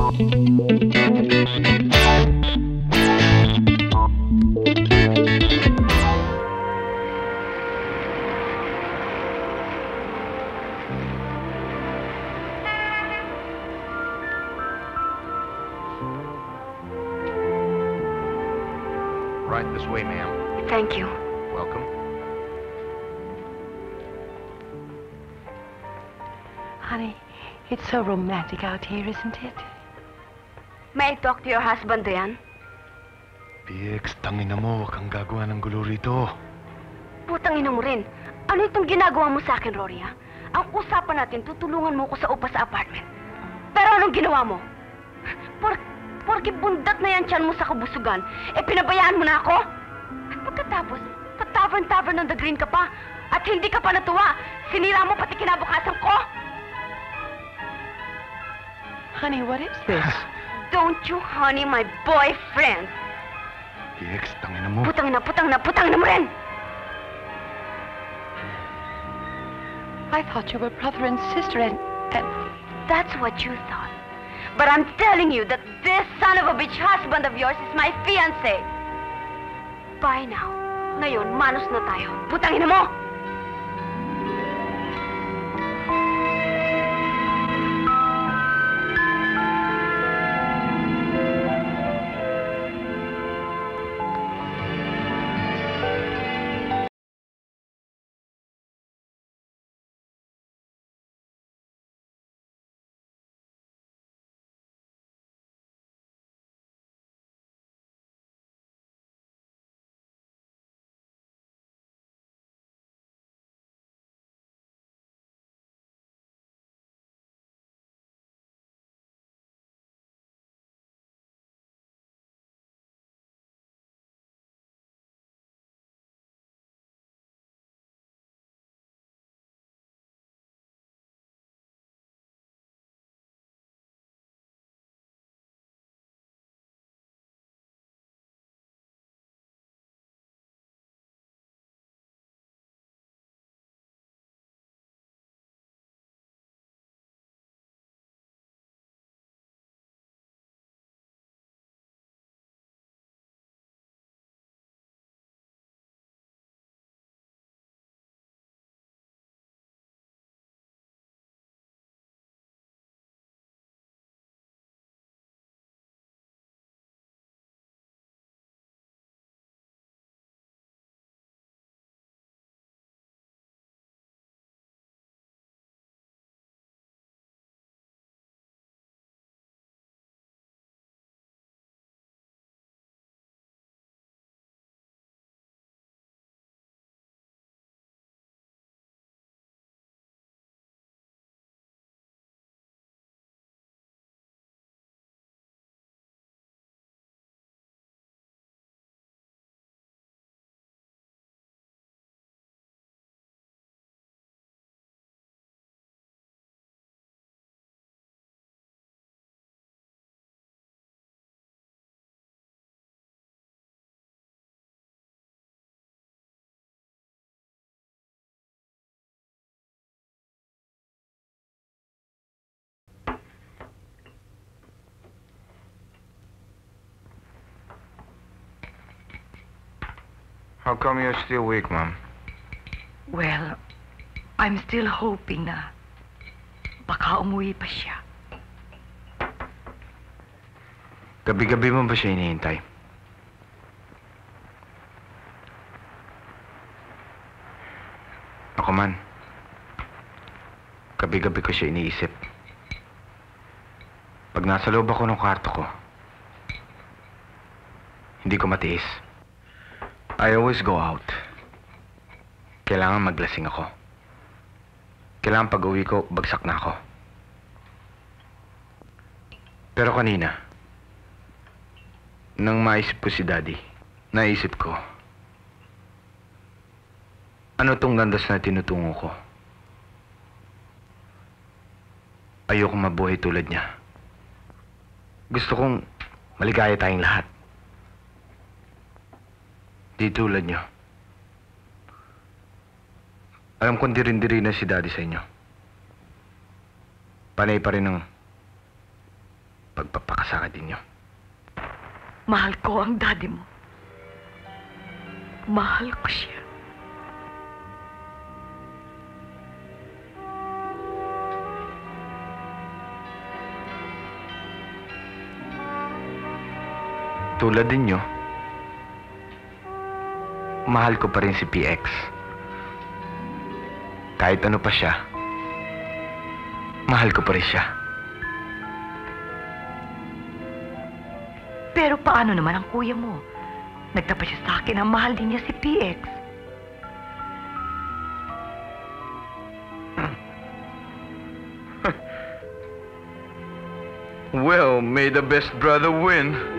Right this way, ma'am. Thank you. Welcome. Honey, it's so romantic out here, isn't it? May I talk to your husband, Diane? PX, tangina mo, wag kang gagawa ng gulo rito. Putang ina mo rin. Ano itong ginagawa mo sa akin, Rory, ha? Ang usapan natin, tutulungan mo ko sa upa sa apartment. Pero anong ginawa mo? Porke bundat na yan tiyan mo sa kabusugan, pinabayaan mo na ako? At pagkatapos, sa tavern ng The Green ka pa, at hindi ka pa natuwa, sinira mo pati kinabukasan ko? Honey, what is this? Don't you honey my boyfriend? PX, tangina mo. Putang na mo rin! I thought you were brother and sister and... That's what you thought. But I'm telling you that this son of a bitch husband of yours is my fiancé. Bye now. Ngayon, manos na tayo. Putang ina mo! How come you're still weak, Mom? Well, I'm still hoping na baka umuwi pa siya. Gabi-gabi mo ba siya hinihintay? Ako man. Gabi-gabi ko siya iniisip. Pag nasa loob ako ng kwarto ko, hindi ko matiis. I always go out. Kailangan maglasing ako. Kailangan pag-uwi ko, bagsak na ako. Pero kanina, nang maisip ko si Daddy, naisip ko, ano tong landas na tinutungo ko? Ayoko mabuhay tulad niya. Gusto kong maligaya tayong lahat. Di tulad niyo. Alam kong dirin-diri na si Daddy sa inyo. Panay pa rin ang pagpapakasakit ninyo. Mahal ko ang daddy mo. Mahal ko siya. Tulad din nyo, mahal ko pa rin si PX. Kahit ano pa siya, mahal ko pa rin siya. Pero paano naman ang kuya mo? Nagtapat siya sa akin ang mahal din niya si PX. Well, may the best brother win.